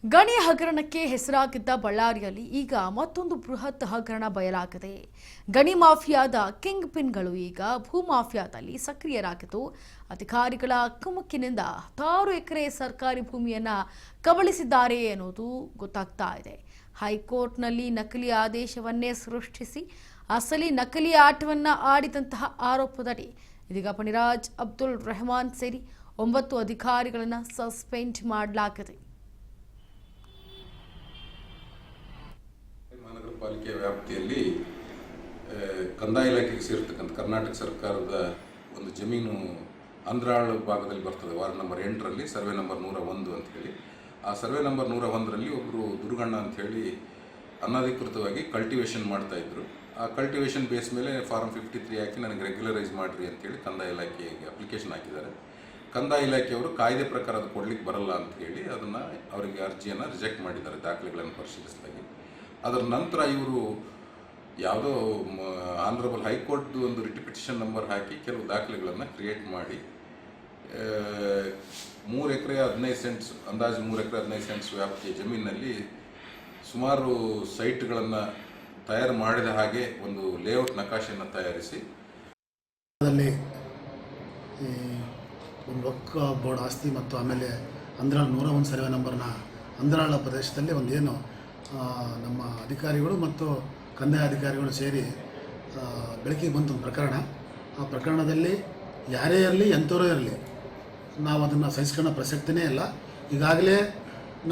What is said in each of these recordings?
ಗಣಿ ಹಗರಣಕ್ಕೆ ಹೆಸರಾಗಿದ್ದ ಬಳ್ಳಾರಿಯಲ್ಲಿ ಈಗ ಮತ್ತೊಂದು ಬೃಹತ್ ಹಗರಣ ಬಯಲಾಗಿದೆ. ಗಣಿ ಮಾಫಿಯಾದ ಕಿಂಗ್ ಪಿನ್ಗಳು ಈಗ ಭೂಮಾಫಿಯಾದಲ್ಲಿ ಸಕ್ರಿಯರಾಗಿದ್ದು, ಅಧಿಕಾರಿಗಳ ಕುಮ್ಮಕ್ಕಿನಿಂದ 6 ಎಕರೆ ಸರ್ಕಾರಿ ಭೂಮಿಯನ್ನ ಕಬಳಿಸಿದ್ದಾರೆ ಎನ್ನುವುದು ಗೊತ್ತಾಗ್ತಾ ಇದೆ. ಹೈಕೋರ್ಟ್ನಲ್ಲಿ ನಕಲಿ ಆದೇಶವನ್ನೇ ಸೃಷ್ಟಿಸಿ ಅಸಲಿ ನಕಲಿ ಆಟವನ್ನ ಆಡಿದಂತಹ ಆರೋಪದಡಿ ಇದೀಗ ಪಣಿರಾಜ್ ಅಬ್ದುಲ್ ರೆಹಮಾನ್ ಸೇರಿ 9 ಅಧಿಕಾರಿಗಳನ್ನು ಸಸ್ಪೆಂಡ್ ಮಾಡಲಾಗಿದೆ. ಮಹಾನಗರ ಪಾಲಿಕೆ ವ್ಯಾಪ್ತಿಯಲ್ಲಿ ಕಂದಾಯ ಇಲಾಖೆಗೆ ಸೇರ್ತಕ್ಕಂಥ ಕರ್ನಾಟಕ ಸರ್ಕಾರದ ಒಂದು ಜಮೀನು ಅಂದ್ರಾಳ್ ಭಾಗದಲ್ಲಿ ಬರ್ತದೆ. ವಾರ್ಡ್ ನಂಬರ್ 8ರಲ್ಲಿ ಸರ್ವೆ ನಂಬರ್ 101 ಅಂತ ಹೇಳಿ. ಆ ಸರ್ವೆ ನಂಬರ್ 101ರಲ್ಲಿ ಒಬ್ಬರು ದುರ್ಗಣ್ಣ ಅಂತ ಹೇಳಿ ಅನಧಿಕೃತವಾಗಿ ಕಲ್ಟಿವೇಷನ್ ಮಾಡ್ತಾ ಇದ್ರು. ಆ ಕಲ್ಟಿವೇಷನ್ ಬೇಸ್ ಮೇಲೆ ಫಾರಂ 53 ಹಾಕಿ ನನಗೆ ರೆಗ್ಯುಲರೈಸ್ ಮಾಡಿರಿ ಅಂತೇಳಿ ಕಂದಾಯ ಇಲಾಖೆಗೆ ಅಪ್ಲಿಕೇಶನ್ ಹಾಕಿದ್ದಾರೆ. ಕಂದಾಯ ಇಲಾಖೆಯವರು ಕಾಯ್ದೆ ಪ್ರಕಾರ ಅದು ಕೊಡ್ಲಿಕ್ಕೆ ಬರಲ್ಲ ಅಂತ ಹೇಳಿ ಅದನ್ನು ಅವರಿಗೆ ಅರ್ಜಿಯನ್ನು ರಿಜೆಕ್ಟ್ ಮಾಡಿದ್ದಾರೆ ದಾಖಲೆಗಳನ್ನು ಪರಿಶೀಲಿಸಿದಾಗಿ. ಅದರ ನಂತರ ಇವರು ಯಾವುದೋ ಆನರಬಲ್ ಹೈಕೋರ್ಟ್ದು ಒಂದು ರಿಟಿಪಿಟಿಷನ್ ನಂಬರ್ ಹಾಕಿ ಕೆಲವು ದಾಖಲೆಗಳನ್ನು ಕ್ರಿಯೇಟ್ ಮಾಡಿ 3 ಎಕರೆ 15 ಸೆಂಟ್ಸ್ ಅಂದಾಜು 3 ಎಕರೆ 15 ಸೆಂಟ್ಸ್ ವ್ಯಾಪ್ತಿಯ ಜಮೀನಿನಲ್ಲಿ ಸುಮಾರು ಸೈಟ್ಗಳನ್ನು ತಯಾರು ಮಾಡಿದ ಹಾಗೆ ಒಂದು ಲೇಔಟ್ ನಕಾಶೆಯನ್ನು ತಯಾರಿಸಿ ಒಂದು ವಕ್ಫ್ ಬೋರ್ಡ್ ಆಸ್ತಿ ಮತ್ತು ಆಮೇಲೆ ಅಂದ್ರಾಳ್ 101 ಸರ್ವೆ ನಂಬರ್ನ ಅಂದ್ರಾಳ ಪ್ರದೇಶದಲ್ಲಿ ಒಂದೇನು ನಮ್ಮ ಅಧಿಕಾರಿಗಳು ಮತ್ತು ಕಂದಾಯ ಅಧಿಕಾರಿಗಳು ಸೇರಿ ಬೆಳಕಿಗೆ ಬಂತು ಒಂದು ಪ್ರಕರಣ. ಆ ಪ್ರಕರಣದಲ್ಲಿ ಯಾರೇ ಇರಲಿ ಎಂಥವರೇ ಇರಲಿ ನಾವು ಅದನ್ನು ಸಹಿಸ್ಕೊಳ್ಳೋ ಪ್ರಸಕ್ತಿನೇ ಇಲ್ಲ. ಈಗಾಗಲೇ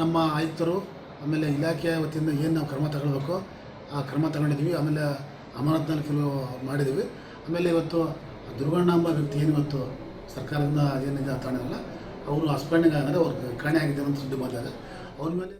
ನಮ್ಮ ಆಯುಕ್ತರು ಆಮೇಲೆ ಇಲಾಖೆಯ ವತಿಯಿಂದ ಏನು ನಾವು ಕ್ರಮ ತಗೊಳ್ಬೇಕು ಆ ಕ್ರಮ ತಗೊಂಡಿದ್ದೀವಿ. ಆಮೇಲೆ ಅಮಾನತ್ನಲ್ಲಿ ಕೆಲವು ಮಾಡಿದ್ದೀವಿ. ಆಮೇಲೆ ಇವತ್ತು ದುರ್ಗಣ್ಣ ಎಂಬ ವ್ಯಕ್ತಿ ಏನು ಇವತ್ತು ಸರ್ಕಾರದಿಂದ ಏನಿದೆ ತಾಣಲ್ಲ ಅವರು ಹಸ್ಬೆಂಡಿಗೆ ಆದರೆ ಅವ್ರಿಗೆ ಕಾಣೆ ಆಗಿದೆ ಅಂತ ಸುದ್ದಿ ಮಾಡಿದಾಗ ಅವ್ರ ಮೇಲೆ